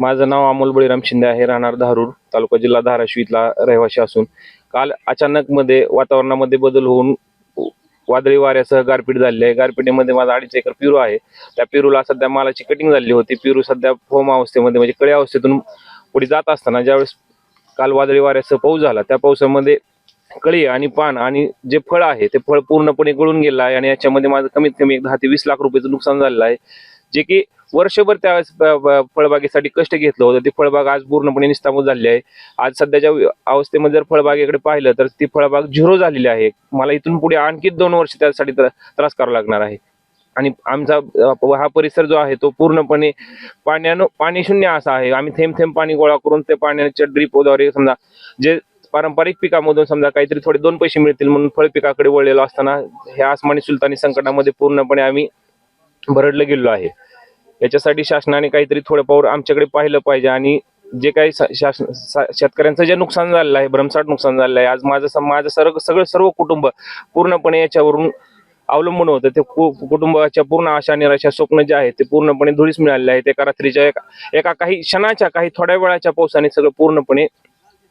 माझं नाव अमोल बळीराम शिंदे आहे. राहणार धारूर, तालुका जिल्हा धाराशिव इथला रहिवासी असून काल अचानक वातावरणामध्ये बदल होऊन वादळी वाऱ्यासह गारपीट झाली आहे. गारपिटीमध्ये माझा 2.5 एकर पेरू आहे. त्या पेरूला सध्या मालाची कटिंग झाली होती. पेरू सध्या फोम अवस्थेमध्ये म्हणजे कळी अवस्थेतून पुढे जात असताना ज्यावेळेस काल वादळी वाऱ्यासह पाऊस झाला, त्या पावसामध्ये कळी आणि पान आणि जे फळ आहे ते फळ पूर्णपणे गळून गेलं आहे आणि याच्यामध्ये माझं कमीत कमी 10 ते 20 लाख रुपयाचं नुकसान झालेलं आहे. जे की वर्षभर त्या फळबागेसाठी कष्ट घेतलं होतं, ती फळबाग आज पूर्णपणे निस्तामूल झालेली आहे. आज सध्याच्या अवस्थेमध्ये जर फळबागेकडे पाहिलं तर ती फळबाग झिरो झालेली आहे. मला इथून पुढे आणखी 2 वर्ष त्यासाठी त्रास करावा लागणार आहे. आणि आमचा हा परिसर जो आहे तो पूर्णपणे पाणी शून्य असा आहे. आम्ही थेंब थेंब पाणी गोळा करून ते पाण्याच्या ड्रीपद्वारे समजा जे पारंपरिक पिकामधून समजा काहीतरी थोडे 2 पैसे मिळतील म्हणून फळ पिकाकडे वळलेलो असताना ह्या आसमानी सुलतानी संकटामध्ये पूर्णपणे आम्ही भरडले गेलो आहे. याच्यासाठी शासनाने काहीतरी थोडं पाऊल आमच्याकडे पाहिलं पाहिजे आणि जे काही शेतकऱ्यांचं जे नुकसान झालेलं आहे, भरमसाठ नुकसान झालेलं आहे, आज माझं सर्व कुटुंब पूर्णपणे याच्यावरून अवलंबून होतं. ते कुटुंबाच्या पूर्ण आशा निराशा स्वप्न जे आहे ते पूर्णपणे धुळीस मिळालेले आहे. एका रात्रीच्या एका काही क्षणाच्या काही थोड्या वेळाच्या पावसाने सगळं पूर्णपणे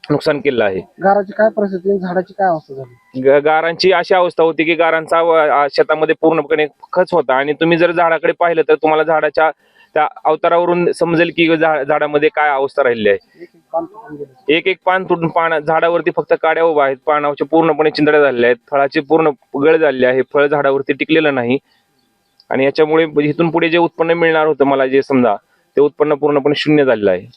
नुकसान केलं आहे. गाराची काय परिस्थिती, झाडाची काय अवस्था झाली? गारांची अशी अवस्था होती की गारांचा शेतामध्ये पूर्णपणे खच होता आणि तुम्ही जर झाडाकडे पाहिलं तर तुम्हाला झाडाच्या त्या अवतारावरून समजेल की झाडामध्ये काय अवस्था राहिली आहे. एक एक पान तुटून झाडावरती फक्त काड्या उभ्या आहेत. पानाचे पूर्णपणे चिंधड्या झालेल्या आहेत. फळाची पूर्ण गळ झालेली आहे. फळ झाडावरती टिकलेलं नाही आणि याच्यामुळे इथून पुढे जे उत्पन्न मिळणार होतं मला जे समजा ते उत्पन्न पूर्णपणे शून्य झालेलं आहे.